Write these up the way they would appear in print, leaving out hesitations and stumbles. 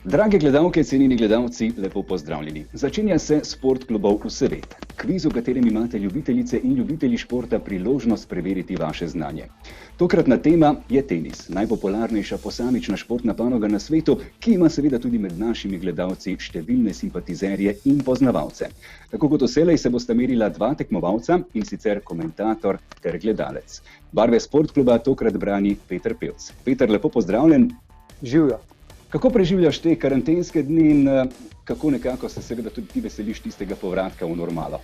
Drage gledalke, cenjeni gledalci, lepo pozdravljeni. Začenja se Sport klubov v svet. Kviz, v katerem imate ljubiteljice in ljubitelji športa priložnost preveriti vaše znanje. Tokratna tema je tenis, najpopularnejša posamična športna panoga na svetu, ki ima seveda tudi med našimi gledalci številne simpatizerje in poznavalce. Tako kot vselej se bosta merila dva tekmovalca, in sicer komentator ter gledalec. Barve Sport kluba tokrat brani Peter Pevc. Peter, lepo pozdravljen. Živjo. Kako preživljaš te karantenske dni in kako nekako se seveda tudi ti veseliš tistega povratka v normalo?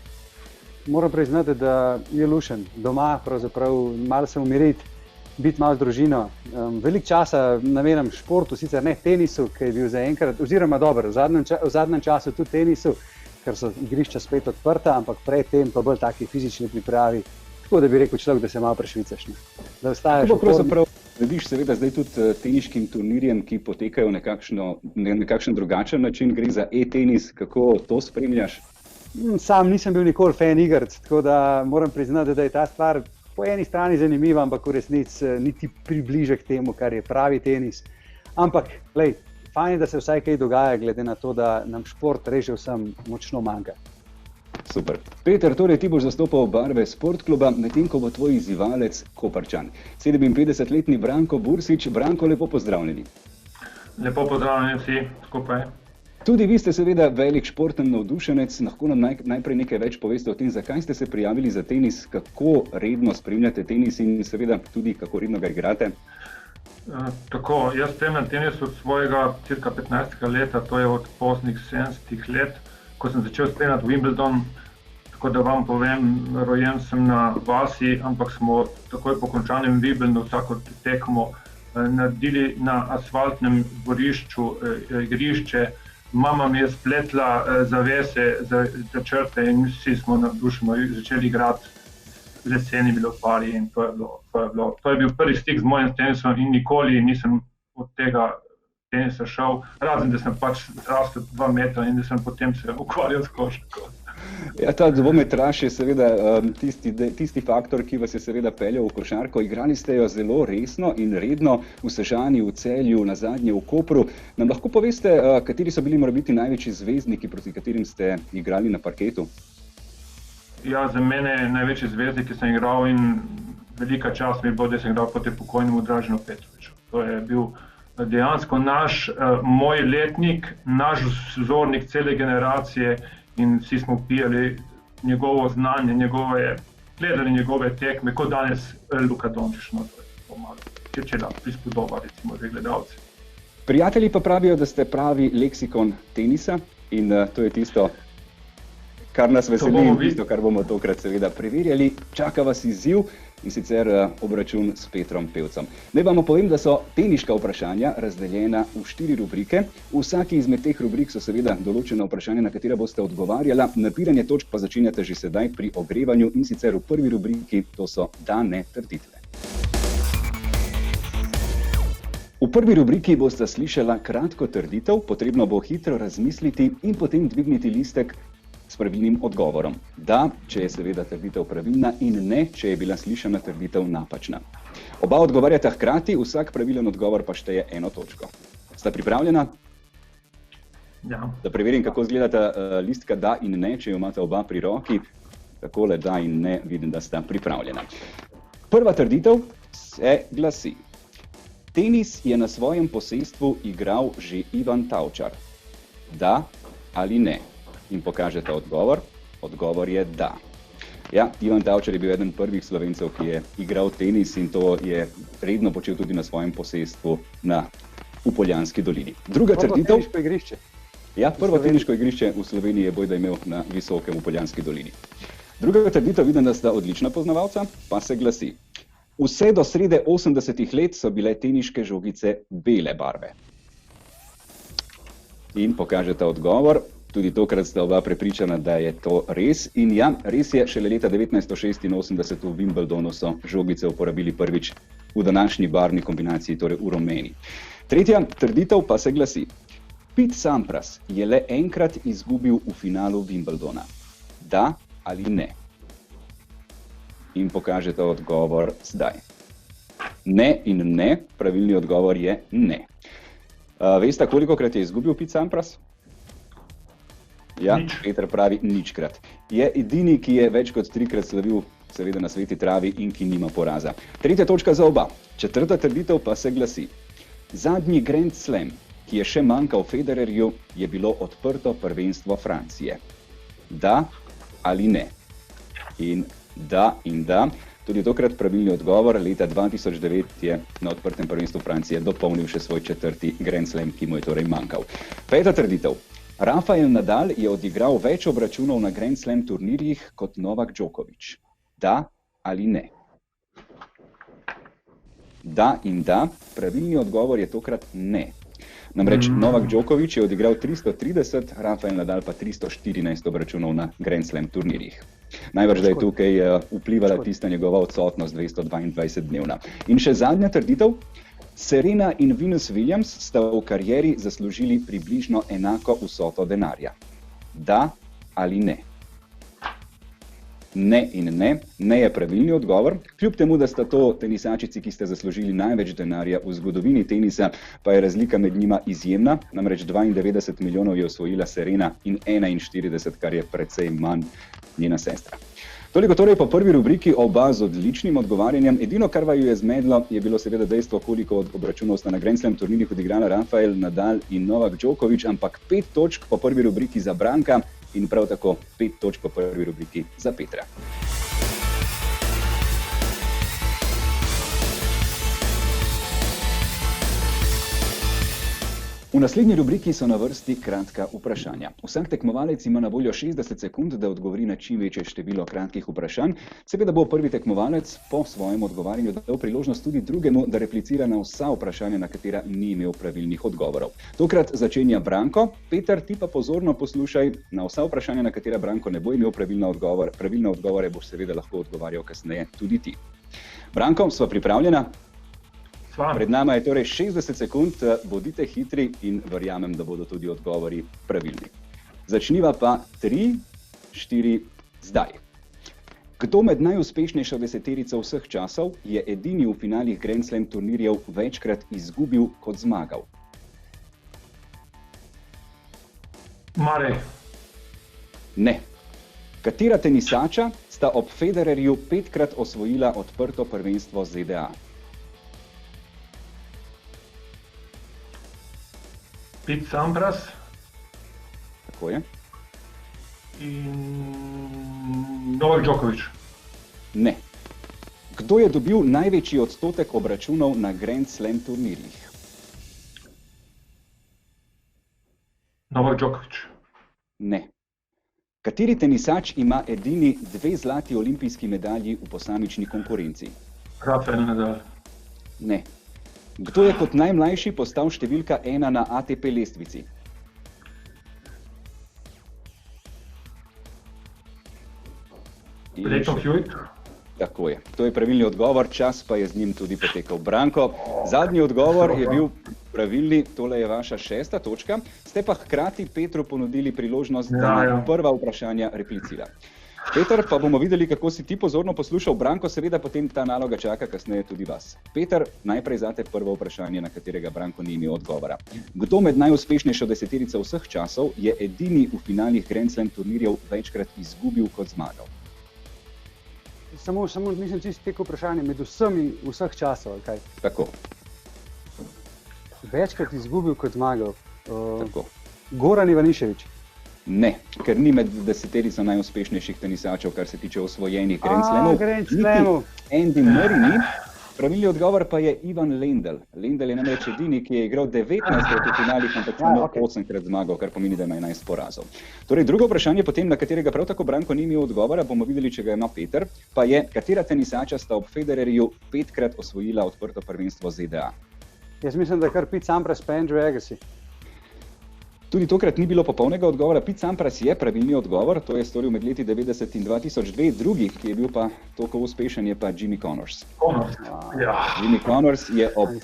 Moram priznati, da je lušen doma, pravzaprav malo se umiriti, biti malo z družino. Veliko časa namenjam športu, sicer ne tenisu, ki je bil zaenkrat, oziroma dobro, v zadnjem času tudi tenisu, ker so igrišča spet odprta, ampak predtem pa bolj taki fizični pripravi, tako da bi rekel človek, da se malo prešvicaš. Da ostajaš v formi. Slediš seveda zdaj tudi teniškim turnirjem, ki potekajo na nekakšen drugačen način, gre za e-tenis, kako to spremljaš? Sam nisem bil nikoli fan igric, tako da moram priznati, da je ta stvar po eni strani zanimiva, ampak v resnici niti približek temu, kar je pravi tenis. Ampak, fajn je, da se vsaj kaj dogaja, glede na to, da nam šport res že vsem močno manjka. Super. Peter, torej ti boš zastopal barve Sport kluba, medtem ko bo tvoj izzivalec Koprčan. 57-letni Branko Bursič. Branko, lepo pozdravljeni. Lepo pozdravljeni vsi skupaj. Tudi vi ste seveda velik športen navdušenec. Lahko nam najprej nekaj več poveste o tem, zakaj ste se prijavili za tenis, kako redno spremljate tenis in seveda tudi kako redno ga igrate? Tako, jaz spremljam tenis od svojega cirka 15. leta, to je od poznih 70. let, ko sem začel spremljati Wimbledon. Tako da vam povem, rojen sem na vasi, ampak smo takoj po končanem Wimbledonu vsako tekmo naredili na asfaltnem dvorišču igrišče. Mama mi je spletla zavese za črte in vsi smo navdušeno začeli igrati z lesenimi loparji in to je bil prvi stik z mojim tenisom in nikoli nisem od tega tenisa šel, razen da sem pač zrastel 2 metra in da sem potem se ukvarjal s košarko. Ja, ta dvometraž je seveda tisti faktor, ki vas je seveda peljal v košarko. Igrali ste jo zelo resno in redno v Sežani, v Celju, nazadnje v Kopru. Nam lahko poveste, kateri so bili morebiti največji zvezdniki, proti katerim ste igrali na parketu? Ja, za mene je največji zvezdnik, ki sem igral in velika čast mi je bilo, da sem igral proti pokojnemu Draženu Petroviću. To je bil dejansko moj letnik, naš vzornik cele generacije in vsi smo pijali njegovo znanje, gledali njegove tekme, kot danes Luka Dončić, če da prispodoba recimo za gledalce. Prijatelji pa pravijo, da ste pravi leksikon tenisa in to je tisto, kar nas veseli in tisto, kar bomo tokrat seveda preverjali. Čaka vas izziv in sicer obračun s Petrom Pevcem. Naj vam povem, da so teniška vprašanja razdeljena v 4 rubrike. V vsaki izmed teh rubrik so seveda določena vprašanja, na katera boste odgovarjala. Nabiranje točk pa začenjate že sedaj pri ogrevanju in sicer v prvi rubriki, to so da-ne trditve. V prvi rubriki boste slišala kratko trditev, potrebno bo hitro razmisliti in potem dvigniti listek s pravilnim odgovorom. Da, če je seveda trditev pravilna in ne, če je bila slišana trditev napačna. Oba odgovarjata hkrati, vsak pravilen odgovor pa šteje 1 točko. Sta pripravljena? Ja. Da preverim, kako izgledata listka da in ne, če jo imate oba pri roki. Takole da in ne, vidim, da sta pripravljena. Prva trditev se glasi: tenis je na svojem posestvu igral že Ivan Tavčar. Da ali ne? In pokažete odgovor. Odgovor je da. Ja, Ivan Tavčar je bil eden prvih Slovencev, ki je igral tenis in to je redno počel tudi na svojem posestvu v Poljanski dolini. Druga trditev. Prvo teniško igrišče. Ja, prvo teniško igrišče v Sloveniji je bojda imel na Visokem v Poljanski dolini. Druga trditev, vidim, da sta odlična poznavalca, pa se glasi: vse do srede 80-ih let so bile teniške žogice bele barve. In pokažete odgovor. Tudi tokrat sta oba prepričana, da je to res. In ja, res je, šele leta 1986 v Wimbledonu so žogice uporabili prvič v današnji barvni kombinaciji, torej v rumeni. Tretja trditev pa se glasi: Pete Sampras je le enkrat izgubil v finalu Wimbledona. Da ali ne? In pokažete odgovor zdaj. Ne in ne, pravilni odgovor je ne. Veste, kolikokrat je izgubil Pete Sampras? Ja, Nič. Peter pravi ničkrat. Je edini, ki je več kot 3-krat slavil, seveda na sveti travi in ki nima poraza. Tretja točka za oba. Četrta trditev pa se glasi: zadnji Grand Slam, ki je še manjkal Federerju, je bilo odprto prvenstvo Francije. Da ali ne? In da. Tudi tokrat pravilni odgovor. Leta 2009 je na odprtem prvenstvu Francije dopolnil še svoj 4. Grand Slam, ki mu je torej manjkal. Peta trditev. Rafael Nadal je odigral več obračunov na Grand Slam turnirjih kot Novak Djokovic. Da ali ne? Da in da. Pravilni odgovor je tokrat ne. Namreč Novak Djokovic je odigral 330, Rafael Nadal pa 314 obračunov na Grand Slam turnirjih. Najbrž, da je tukaj vplivala tista njegova odsotnost 222-dnevna. In še zadnja trditev. Serena in Venus Williams sta v karieri zaslužili približno enako vsoto denarja. Da ali ne? Ne in ne. Ne je pravilni odgovor. Kljub temu, da sta to tenisačici, ki sta zaslužili največ denarja v zgodovini tenisa, pa je razlika med njima izjemna. Namreč 92 milijonov je osvojila Serena in 41, kar je precej manj njena sestra. Toliko torej po prvi rubriki, oba z odličnim odgovarjanjem. Edino, kar vaju je zmedlo, je bilo seveda dejstvo, koliko obračunov sta na Grand Slam turnirjih odigrala Rafael Nadal in Novak Djokovic, ampak 5 točk po prvi rubriki za Branka in prav tako 5 točk po prvi rubriki za Petra. V naslednji rubriki so na vrsti kratka vprašanja. Vsak tekmovalec ima na voljo 60 sekund, da odgovori na čim večje število kratkih vprašanj. Seveda bo prvi tekmovalec po svojem odgovarjanju dal priložnost tudi drugemu, da replicira na vsa vprašanja, na katera ni imel pravilnih odgovorov. Tokrat začenja Branko. Peter, ti pa pozorno poslušaj. Na vsa vprašanja, na katera Branko ne bo imel pravilne odgovore, boš seveda lahko odgovarjal kasneje tudi ti. Branko, sva pripravljena? Pred nama je torej 60 sekund, bodite hitri in verjamem, da bodo tudi odgovori pravilni. Začniva pa 3, 4, zdaj. Kdo med najuspešnejšo deseterico vseh časov je edini v finalih Grand Slam turnirjev večkrat izgubil kot zmagal? Murray. Ne. Katera tenisača sta ob Federerju 5-krat osvojila odprto prvenstvo ZDA? Pete Sampras Tako je. in Novak Djokovic. Ne. Kdo je dobil največji odstotek obračunov na Grand Slam turnirjih? Novak Djokovic. Ne. Kateri tenisač ima edini 2 zlati olimpijski medalji v posamični konkurenci? Rafael Nadal. Ne. Kdo je kot najmlajši postal številka 1 na ATP lestvici? Lleyton Hewitt. Tako je. To je pravilni odgovor, čas pa je z njim tudi potekal. Branko, zadnji odgovor je bil pravilni, tole je vaša 6. točka. Ste pa hkrati Petru ponudili priložnost, da na prva vprašanja replicira. Peter, pa bomo videli, kako si ti pozorno poslušal. Branko, seveda potem ta naloga čaka kasneje tudi vas. Peter, najprej zate prvo vprašanje, na katerega Branko ni imel odgovora. Kdo med najuspešnejšo deseterico vseh časov je edini v finalih Grand Slam turnirjev večkrat izgubil kot zmagal? Samo nisem čisto teko vprašanje, med vsemi vseh časov, ali kaj? Tako. Večkrat izgubil kot zmagal. Tako. Goran Ivanišević. Ne, ker ni med deseterico najuspešnejših tenisačev, kar se tiče osvojenih Grand Slamov. Grand Slamov. Andy Murray ni. Pravilni odgovor pa je Ivan Lendl. Lendl je namreč edini, ki je igral 19 v finalih, ampak samo 8-krat zmagal, kar pomeni, da ima 11 porazov. Torej, drugo vprašanje potem, na katerega prav tako Branko ni imel odgovora, bomo videli, če ga ima Peter, pa je, katera tenisača sta ob Federerju 5-krat osvojila odprto prvenstvo ZDA? Jaz mislim, da kar Pete Sampras pa Andrew Agassi. Tudi tokrat ni bilo popolnega odgovora. Pete Sampras je pravilni odgovor, to je storil med leti 90 in 2002. Drugi, ki je bil pa toliko uspešen, je pa Jimmy Connors. Jimmy Connors je ob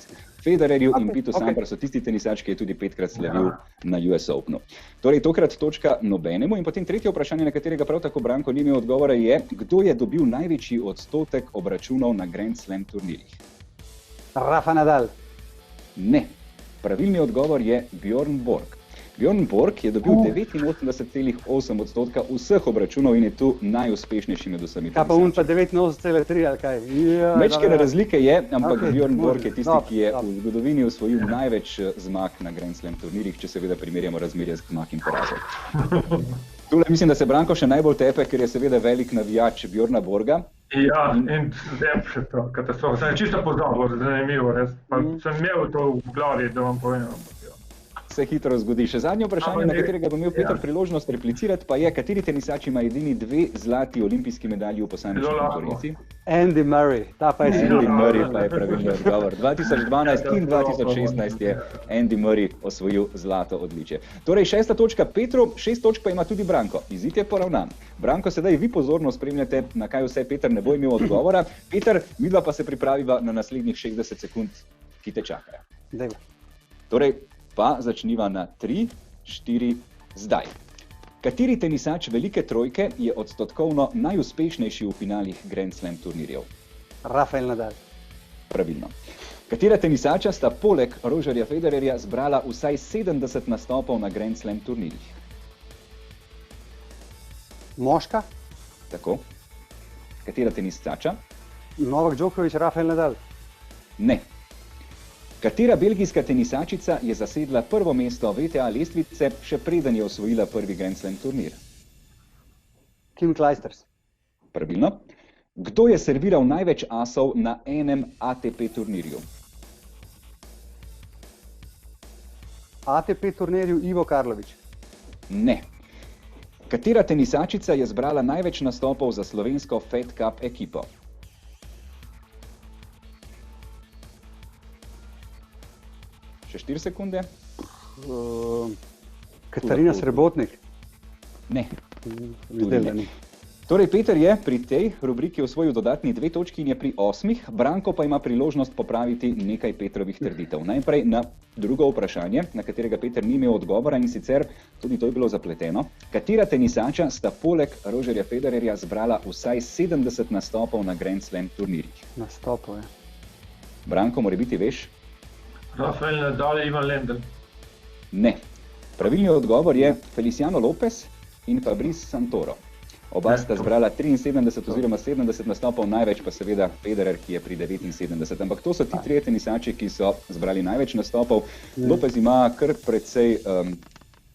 Federerju in Petu Samprasu tisti tenisač, ki je tudi 5-krat slavil na US Openu. Torej, tokrat točka nobenemu. In potem tretje vprašanje, na katerega prav tako Branko ni imel odgovora, je, kdo je dobil največji odstotek obračunov na Grand Slam turnirjih? Rafa Nadal. Ne. Pravilni odgovor je Bjorn Borg. Bjorn Borg je dobil 89,8% vseh obračunov in je tu najuspešnejši med vsemi. Kaj pa on pa 89,3 ali kaj? Mečkene razlike je, ampak Okay, Bjorn Borg je tisti, ki je dobro. v zgodovini osvojil največ zmag na Grand Slam turnirjih, če seveda primerjamo razmerje zmag in porazov. Tule mislim, da se Branko še najbolj tepe, ker je seveda velik navijač Bjorna Borga. Ja, in zdaj še to, katastrofa. Sem čisto pozabil, zanimivo, res. Pa sem imel to v glavi, da vam povem. Se hitro zgodi. Še zadnje vprašanje, na katerega bo imel Peter priložnost replicirati, pa je, kateri tenisač ima edini 2 zlati olimpijski medalji v posamični konkurenci? Andy Murray, ta pa je Andy sigurno. Murray pa je pravilni odgovor. 2012 in 2016 je Andy Murray osvojil zlato odličje. Torej 6. točka Petru, 6 točk pa ima tudi Branko. Izid je poravnan. Branko, sedaj vi pozorno spremljate, na kaj vse Peter ne bo imel odgovora. Peter, midva pa se pripraviva na naslednjih 60 sekund, ki te čakajo. Dajmo. Torej, pa začniva na 3, 4, zdaj. Kateri tenisač velike trojke je odstotkovno najuspešnejši v finalih Grand Slam turnirjev? Rafael Nadal. Pravilno. Katera tenisača sta poleg Rogerja Federerja zbrala vsaj 70 nastopov na Grand Slam turnirjih? Moška, Tako. Katera tenisača? Novak Djokovic, Rafael Nadal. Ne. Katera belgijska tenisačica je zasedla prvo mesto WTA lestvice, še preden je osvojila prvi Grand Slam turnir? Kim Clijsters. Pravilno. Kdo je serviral največ asov na enem ATP turnirju? ATP turnirju Ivo Karlović. Ne. Katera tenisačica je zbrala največ nastopov za slovensko Fed Cup ekipo? Še 4 sekunde? Katarina Srebotnik. Ne. Videl, da ni. Torej, Peter je pri tej rubriki osvojil dodatni 2 točki in je pri 8, Branko pa ima priložnost popraviti nekaj Petrovih trditev. Najprej na drugo vprašanje, na katerega Peter ni imel odgovora, in sicer tudi to je bilo zapleteno. Katera tenisača sta poleg Rogerja Federerja zbrala vsaj 70 nastopov na Grand Slam turnirjih? Nastopov je. Branko, morebiti veš? Rafael Nadal, Ivan Lendl. Ne. Pravilni odgovor je Feliciano Lopez in Fabrice Santoro. Oba sta zbrala 73 oziroma 70 nastopov, največ pa seveda Federer, ki je pri 79. Ampak to so ti trije tenisači, ki so zbrali največ nastopov. Lopez ima kar precej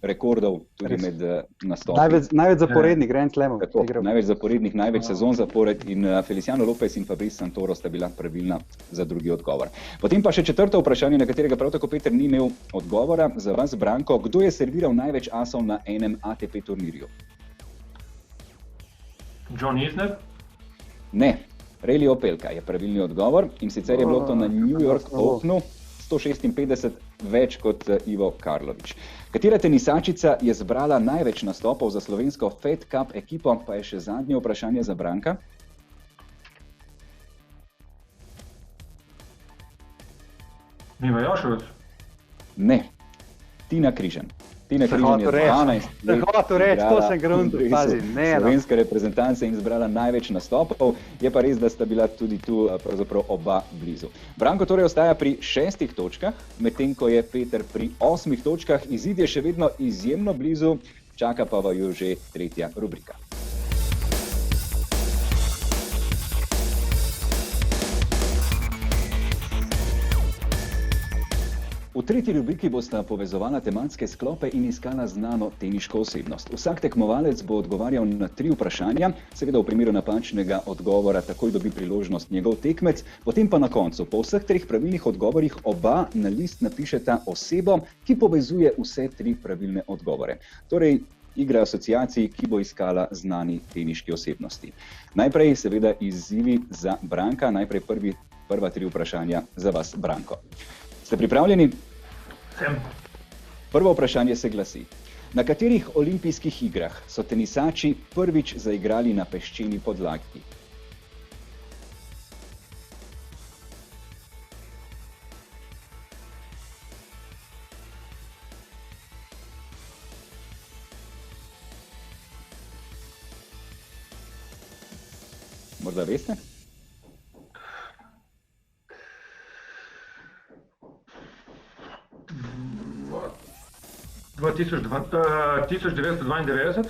rekordov tudi med nastopi. Največ zaporednih Grand Slamov. Tako, največ zaporednih, največ sezon zapored in Feliciano Lopez in Fabrice Santoro sta bila pravilna za drugi odgovor. Potem pa še četrto vprašanje, na katerega prav tako Peter ni imel odgovora. Za vas, Branko, kdo je serviral največ asov na enem ATP turnirju? John Isner. Ne, Reilly Opelka je pravilni odgovor in sicer je bilo to na New York Openu 156 več kot Ivo Karlović. Katera tenisačica je zbrala največ nastopov za slovensko Fed Cup ekipo, pa je še zadnje vprašanje za Branka. Mima Jošović. Ne, Tina Križan. Tina Križan je 12 let to sem gruntil, pazi, ne. slovenske reprezentance in zbrala največ nastopov. Je pa res, da sta bila tudi tu pravzaprav oba blizu. Branko torej ostaja pri 6 točkah, medtem ko je Peter pri 8 točkah. Izid je še vedno izjemno blizu, čaka pa vaju že tretja rubrika. V tretji rubriki bosta povezovala tematske sklope in iskala znano teniško osebnost. Vsak tekmovalec bo odgovarjal na 3 vprašanja, seveda v primeru napačnega odgovora takoj dobi priložnost njegov tekmec, potem pa na koncu po vseh 3 pravilnih odgovorih oba na list napišeta osebo, ki povezuje vse 3 pravilne odgovore. Torej, igra asociacij, ki bo iskala znani teniški osebnosti. Najprej seveda izzivi za Branka, najprej prva 3 vprašanja za vas, Branko. Ste pripravljeni? Sem. Prvo vprašanje se glasi: na katerih olimpijskih igrah so tenisači prvič zaigrali na peščeni podlagi? Morda veste? 1992?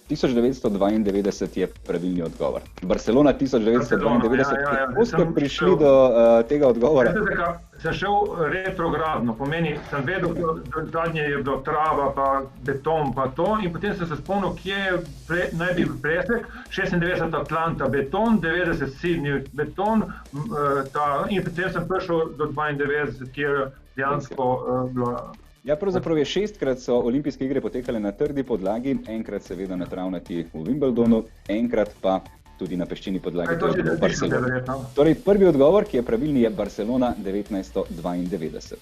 1992 je pravilni odgovor. Barcelona 1992, kako ste prišli do tega odgovora? Sem šel retrogradno, pomeni, sem vedel, da zadnje je bilo trava, pa beton, pa to, in potem sem se spomnil, kje naj bi presek, 96 Atlanta beton, 90 Sydney beton, in potem sem prišel do 92, kjer dejansko bilo. Ja, pravzaprav je 6-krat so olimpijske igre potekale na trdi podlagi, enkrat seveda na travnati v Wimbledonu, enkrat pa tudi na peščeni podlagi v Barceloni. Torej, prvi odgovor, ki je pravilni, je Barcelona 1992.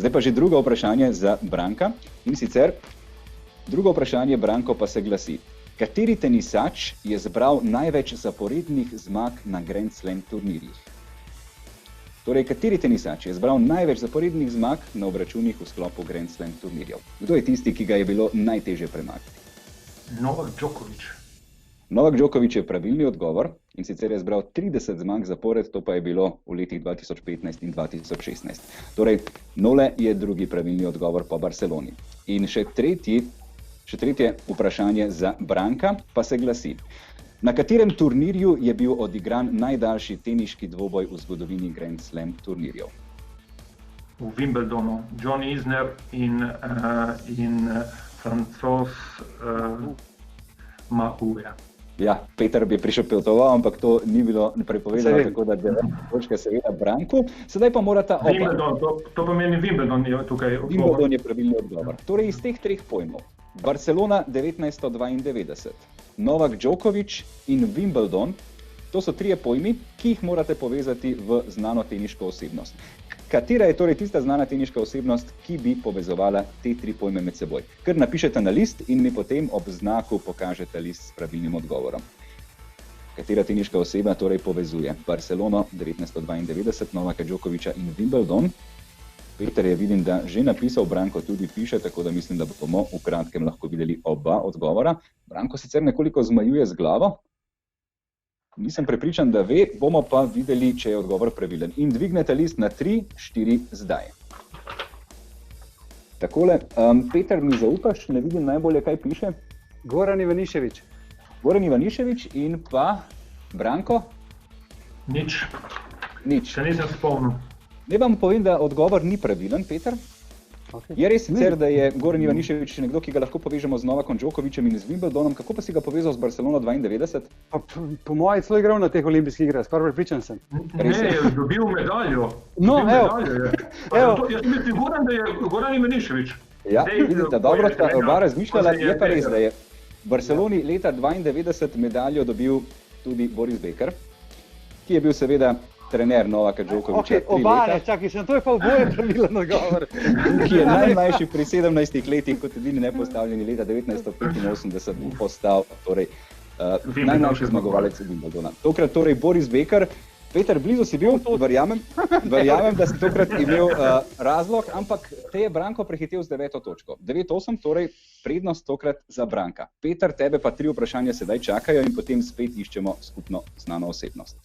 Zdaj pa že drugo vprašanje za Branka. In sicer, drugo vprašanje, Branko, pa se glasi: kateri tenisač je zbral največ zaporednih zmag na Grand Slam turnirjih? Torej, kateri tenisač je zbral največ zaporednih zmag na obračunih v sklopu Grand Slam turnirjev? Kdo je tisti, ki ga je bilo najtežje premagati? Novak Djokovic. Novak Djokovic je pravilni odgovor, in sicer je zbral 30 zmag zapored, to pa je bilo v letih 2015 in 2016. Torej, Nole je drugi pravilni odgovor po Barceloni. In še tretje vprašanje za Branka pa se glasi: na katerem turnirju je bil odigran najdaljši teniški dvoboj v zgodovini Grand Slam turnirjev? V Wimbledonu, John Isner in Francoz Mahouja. Ja, Peter bi prišepetoval, ampak to ni bilo prepovedano, tako da 9 točka seveda Branku. Sedaj pa morata oba. Wimbledon, to pomeni Wimbledon je tukaj odgovor. Wimbledon je pravilni odgovor. Torej, iz teh treh pojmov, Barcelona 1992, Novak Djokovic in Wimbledon, to so trije pojmi, ki jih morate povezati v znano teniško osebnost. Katera je torej tista znana teniška osebnost, ki bi povezovala te tri pojme med seboj? Kar napišete na list in mi potem ob znaku pokažete list s pravilnim odgovorom. Katera teniška oseba torej povezuje Barcelono 1992, Novaka Djokoviča in Wimbledon? Peter je, vidim, da že napisal, Branko tudi piše, tako da mislim, da bomo v kratkem lahko videli oba odgovora. Branko sicer nekoliko zmajuje z glavo. Nisem prepričan, da ve, bomo pa videli, če je odgovor pravilen. In dvignete list na 3, 4 zdaj. Takole, Peter, mi zaupaš, ne vidim najbolje, kaj piše. Goran Ivanišević. Goran Ivanišević in pa Branko? Nič. Nič. Se nisem spomnil. Ne vam povem, da odgovor ni pravilen, Peter. Okay. Je res sicer, da je Goran Ivanišević nekdo, ki ga lahko povežemo z Novakom Djokovicem in z Wimbledonom, kako pa si ga povezal z Barcelono 92? Po mojem celo igral na teh olimpijskih igrah, skoraj prepričan sem. Ne, je dobil medaljo. No, evo. Jaz mislim, da je Goran Ivanišević. Ja, vidite, dobro sta oba razmišljala, je pa res, da je v Barceloni leta 92 medaljo dobil tudi Boris Becker, ki je bil seveda trener Novaka Djokoviča 3 leta. Čakaj, to je pa oboje pravilen odgovor. Ki je najmlajši pri 17 letih, kot edini nepostavljeni leta 1985 postal torej, najmlajši zmagovalec Wimbledona. Tokrat torej Boris Becker. Peter, blizu si bil, verjamem, da si tokrat imel razlog, ampak te je Branko prehitel z 9. točko. 9-8, torej prednost tokrat za Branka. Peter, tebe pa 3 vprašanja sedaj čakajo in potem spet iščemo skupno znano osebnost.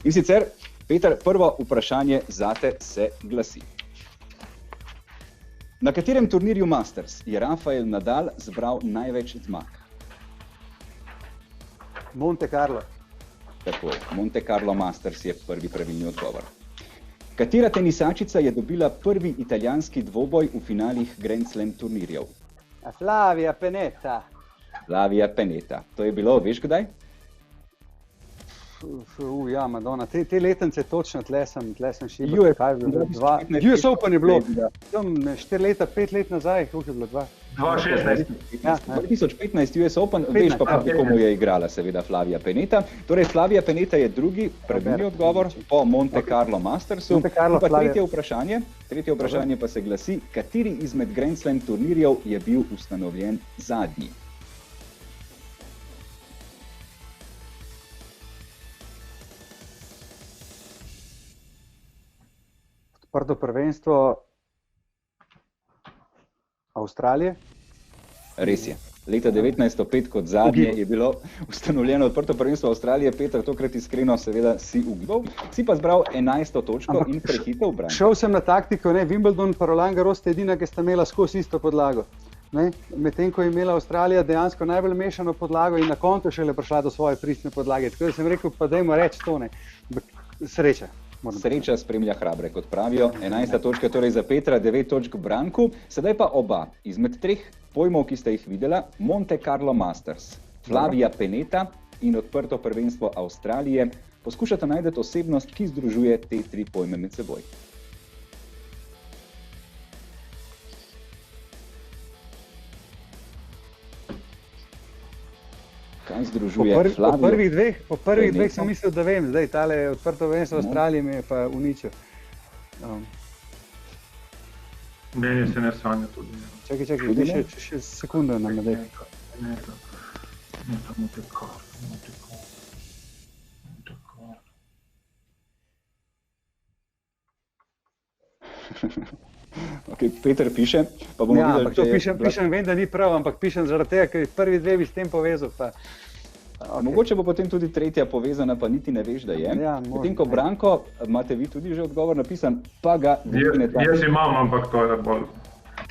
In sicer, Peter, prvo vprašanje zate se glasi: na katerem turnirju Masters je Rafael Nadal zbral največ zmag? Monte Carlo. Tako, Monte Carlo Masters je prvi pravilni odgovor. Katera tenisačica je dobila prvi italijanski dvoboj v finalih Grand Slam turnirjev? Flavia Pennetta. Flavia Pennetta. To je bilo, veš kdaj? Ja, Madonna, te letence točno tle sem šibal. US Open je bilo, tam 4 leta, 5 let nazaj, koliko je bilo? 2016. 2015 US Open, veš pa komu je igrala seveda Flavia Pennetta. Torej, Flavia Pennetta je drugi pravilni odgovor po Monte Carlo Mastersu. Pa tretje vprašanje pa se glasi: kateri izmed Grand Slam turnirjev je bil ustanovljen zadnji? Odprto prvenstvo Avstralije? Res je. Leta 1905 kot zadnje je bilo ustanovljeno odprto prvenstvo Avstralije. Peter, tokrat iskreno seveda si ugibal. Si pa zbral 11. točko in prehitel Branko. Šel sem na taktiko, Wimbledon pa Roland Garros sta edina, ki sta imela skozi isto podlago. Medtem ko je imela Avstralija dejansko najbolj mešano podlago in na koncu šele prišla do svoje pristne podlage. Tako da sem rekel, pa dajmo reči to, ne. Sreča. Sreča spremlja hrabre, kot pravijo. 11. točka torej za Petra, 9 točk Branku. Sedaj pa oba izmed 3 pojmov, ki ste jih videla, Monte Carlo Masters, Flavia Pennetta in odprto prvenstvo Avstralije, poskušata najti osebnost, ki združuje te 3 pojme med seboj. Kaj združuje Flavio? Po prvih dveh sem mislil, da vem, zdaj tale odprto prvenstvo v Avstraliji me je pa uničil. Meni se ne sanja tudi. Čakaj, še sekundo nam nadej. Okay, Peter piše, pa bomo videli, če je... Pišem, vem, da ni prav, ampak pišem zaradi tega, ker prvi 2 bi s tem povezal. Pa... Okay. Mogoče bo potem tudi 3. povezana, pa niti ne veš, da je. Ja, potem, ko Branko, imate vi tudi že odgovor napisan, pa ga... Jaz imam, ampak to je bolj...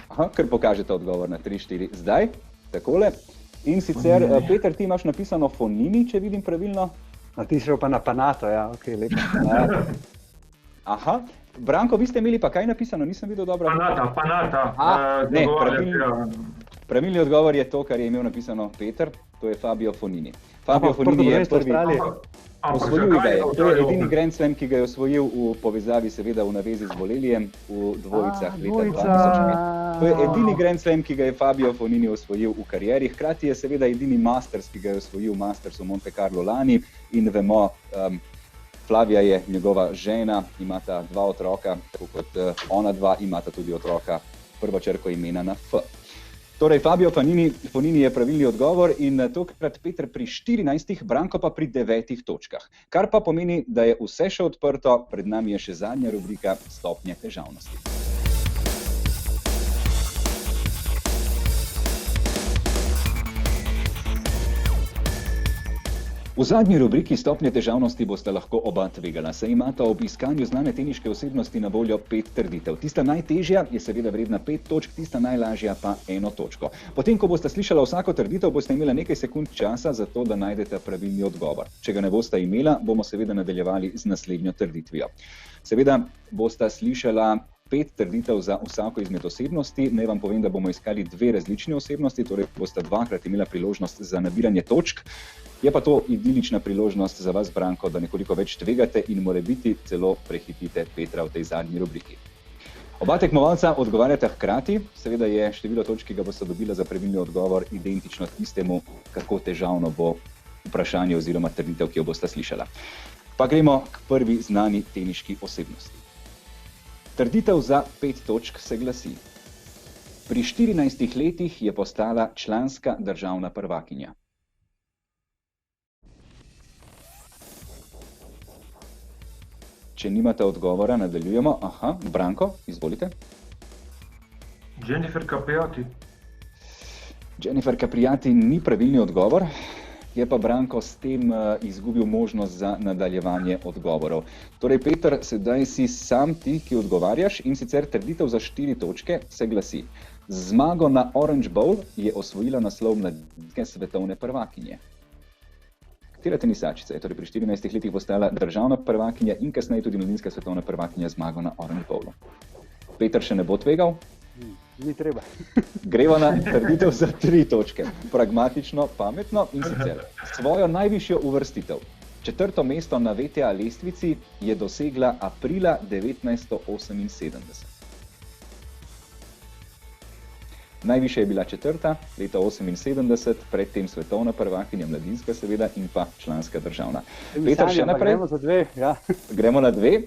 Aha, ker pokažete odgovor na 3-4 zdaj, takole. In sicer, Peter, ti imaš napisano Fonini, če vidim pravilno. A ti šel pa na Panato, ja, ok, lepo. Aha. Branko, vi ste imeli pa kaj napisano? Nisem videl dobro. Panatta. Pravilni odgovor je to, kar je imel napisano Peter, to je Fabio Fonini. Fabio Fonini je prvi. Osvojil ga je. To je edini Grand Slam, ki ga je osvojil v povezavi, seveda v navezi z Bolelijem v dvojicah leta 2005. To je edini Grand Slam, ki ga je Fabio Fonini osvojil v karieri. Hkrati je seveda edini Masters, ki ga je osvojil Masters v Monte Carlo lani in vemo, Flavia je njegova žena, imata 2 otroka, tako kot ona 2, imata tudi otroka, prvo črko imena na F. Torej, Fabio Fonini je pravilni odgovor in tokrat Peter pri 14, Branko pa pri 9 točkah. Kar pa pomeni, da je vse še odprto, pred nami je še zadnja rubrika Stopnje težavnosti. V zadnji rubriki Stopnje težavnosti boste lahko oba tvegala, saj imata ob iskanju znane teniške osebnosti na voljo 5 trditev. Tista najtežja je seveda vredna 5 točk, tista najlažja pa 1 točko. Potem, ko boste slišala vsako trditev, boste imela nekaj sekund časa za to, da najdete pravilni odgovor. Če ga ne boste imela, bomo seveda nadaljevali z naslednjo trditvijo. Seveda boste slišala 5 trditev za vsako izmed osebnosti. Naj vam povem, da bomo iskali 2 različne osebnosti, torej boste 2-krat imela priložnost za nabiranje točk. Je pa to idilična priložnost za vas, Branko, da nekoliko več tvegate in morebiti celo prehitite Petra v tej zadnji rubriki. Oba tekmovalca odgovarjata hkrati, seveda je število točk, ki ga boste dobila za pravilni odgovor, identično tistemu, kako težavno bo vprašanje oziroma trditev, ki jo boste slišala. Pa gremo k prvi znani teniški osebnosti. Trditev za 5 točk se glasi: pri 14 letih je postala članska državna prvakinja. Če nimate odgovora, nadaljujemo. Aha, Branko, izvolite. Jennifer Capriati. Jennifer Capriati ni pravilni odgovor, je pa Branko s tem izgubil možnost za nadaljevanje odgovorov. Torej, Peter, sedaj si sam ti, ki odgovarjaš, in sicer trditev za 4 točke se glasi: zmago na Orange Bowl je osvojila naslov mladinske svetovne prvakinje. Katera tenisačica je torej pri 14 letih postala državna prvakinja in kasneje tudi mladinska svetovna prvakinja zmago na Orange Bowlu? Peter še ne bo tvegal? Ni treba. Greva na trditev za 3 točke. Pragmatično, pametno in sicer svojo najvišjo uvrstitev, 4. mesto na WTA lestvici, je dosegla aprila 1978. Najvišja je bila 4. leta 1978, predtem svetovna prvakinja, mladinska seveda in pa članska državna. Peter, še naprej. Gremo za 2, ja. Gremo na 2.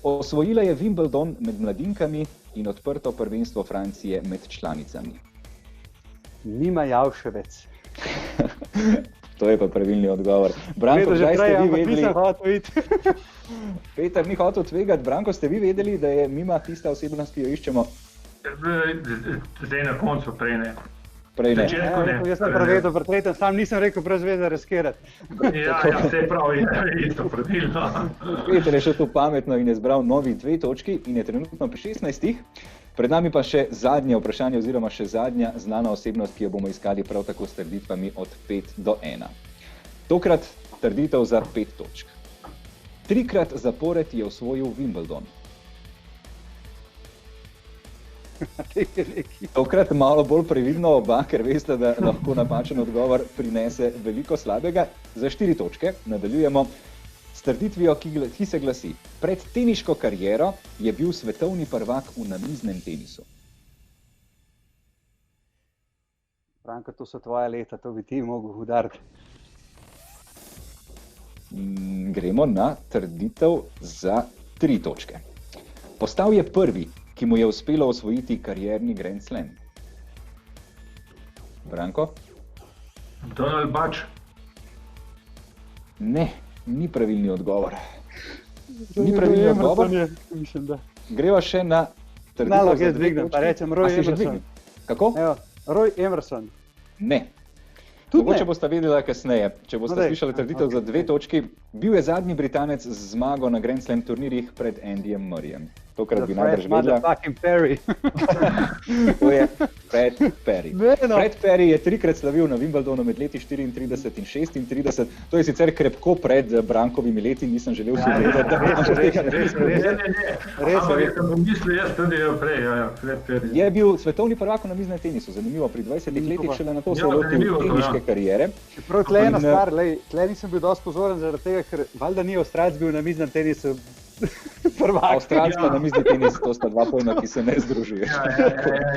Osvojila je Wimbledon med mladinkami in odprto prvenstvo Francije med članicami. Nima Javševec. To je pa pravilni odgovor. Branko, kdaj ste vi vedeli? Nisem hotel iti. Peter ni hotel tvegati. Branko, ste vi vedeli, da je Mima tista osebnost, ki jo iščemo? Zdaj na koncu, prej ne. Prej ne. Jaz sem prevedel, pretretem, sam nisem rekel brez veze riskirati. Ja, vse prav, isto pravilno. Peter je šel tu pametno in je zbral novi 2 točki in je trenutno pri 16. Pred nami pa še zadnje vprašanje oziroma še zadnja znana osebnost, ki jo bomo iskali prav tako s trditvami od 5 do 1. Tokrat trditev za 5 točk. 3-krat zapored je osvojil Wimbledon. Tokrat malo bolj previdno oba, ker veste, da lahko napačen odgovor prinese veliko slabega. Za 4 točke nadaljujemo s trditvijo, ki se glasi: pred teniško kariero je bil svetovni prvak v namiznem tenisu. Branko, to so tvoja leta, to bi ti mogel udariti. Gremo na trditev za 3 točke. Postal je prvi, ki mu je uspelo osvojiti karierni Grand Slam. Branko? Donald Butch. Ne, ni pravilni odgovor. Ni pravilni odgovor. Mislim, da. Greva še na trditev Nalog za jaz 2 dvignem, točke. pa rečem Roy A si že Emerson. dvignil? Kako? Evo, Roy Emerson. Ne. Tudi Mogoče ne. boste videli kasneje, če boste No, daj. slišali trditev za 2 točki. Bil je zadnji Britanec z zmago na Grand Slam turnirjih pred Andyjem Murrayjem. Tokrat bi najbrž vedela. Motherfucking Perry. To je Fred Perry. Ne, no. Fred Perry je 3-krat slavil na Wimbledonu med leti 34 in 36. To je sicer krepko pred Brankovimi leti, nisem želel si vedeti, res. Ampak jaz sem mislil, jaz tudi prej, Fred Perry. Je bil svetovni prvak v namiznem tenisu, zanimivo, pri 20 letih šele na to se je lotil zanimivo, teniške kariere. Prav tle ena In, stvar, tle nisem bil dosti pozoren zaradi tega, ker valjda ni Avstralec bil na namiznem tenisu prvak. Avstralska namizni tenis, to sta 2 pojma, ki se ne združujeta.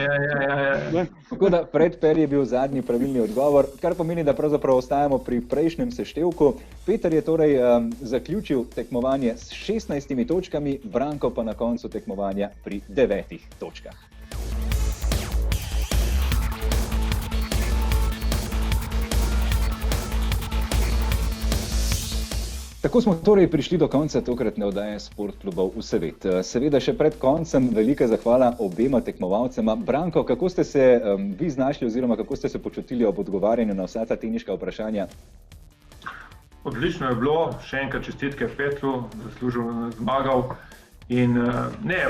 Ja. Tako da Fred Perry je bil zadnji pravilni odgovor, kar pomeni, da pravzaprav ostajamo pri prejšnjem seštevku. Peter je torej zaključil tekmovanje s 16 točkami, Branko pa na koncu tekmovanja pri 9 točkah. Tako smo torej prišli do konca tokratne oddaje Sport klubov v svet. Seveda še pred koncem velika zahvala obema tekmovalcema. Branko, kako ste se vi znašli oziroma kako ste se počutili ob odgovarjanju na vsa ta teniška vprašanja? Odlično je bilo, še enkrat čestitke Petru, zaslužil zmagal. In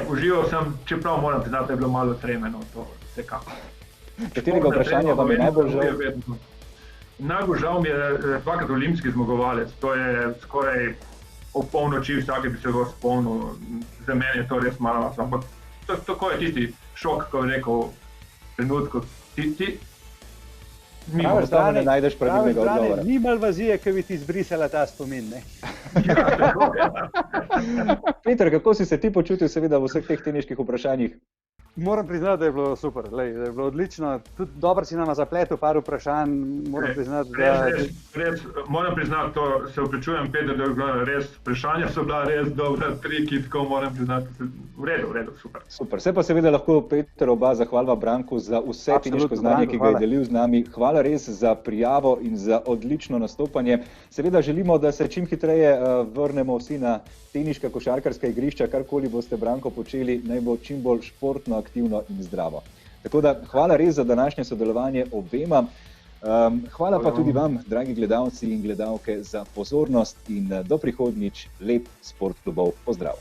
užival sem, čeprav moram priznati, da je bilo malo tremeno to vsekakor. Katerega vprašanja vam je najbolj žal? Najbolj žal mi je 2-krat olimpijski zmagovalec. To je skoraj ob polnoči, vsake bi se ga spomnil. Za mene je to res malo, ampak tako je tisti šok, ko je rekel trenutku. Enostavno ne najdeš pravilnega odgovora. Ni malo vazije, ki bi ti zbrisala ta spomin, ne? Peter, kako si se ti počutil seveda v vseh teh teniških vprašanjih? Moram priznati, da je bilo super, da je bilo odlično. Tudi dobro si nama zapletel par vprašanj. Moram priznati, Res, moram priznati, to se vpričujem, Peter, da je bilo res, vprašanja so bila res dobra, triki, tako moram priznati, v redu, super. Super, se pa seveda lahko Peter oba zahvalva Branku za vse teniško znanje, ki ga je delil z nami. Hvala res za prijavo in za odlično nastopanje. Seveda želimo, da se čim hitreje vrnemo vsi na teniška košarkarska igrišča, karkoli boste, Branko, počeli, naj bo čim bolj športno, aktivno in zdravo. Tako da hvala res za današnje sodelovanje obema. Hvala pa tudi vam, dragi gledalci in gledalke, za pozornost in do prihodnjič lep Sport klubov pozdrav.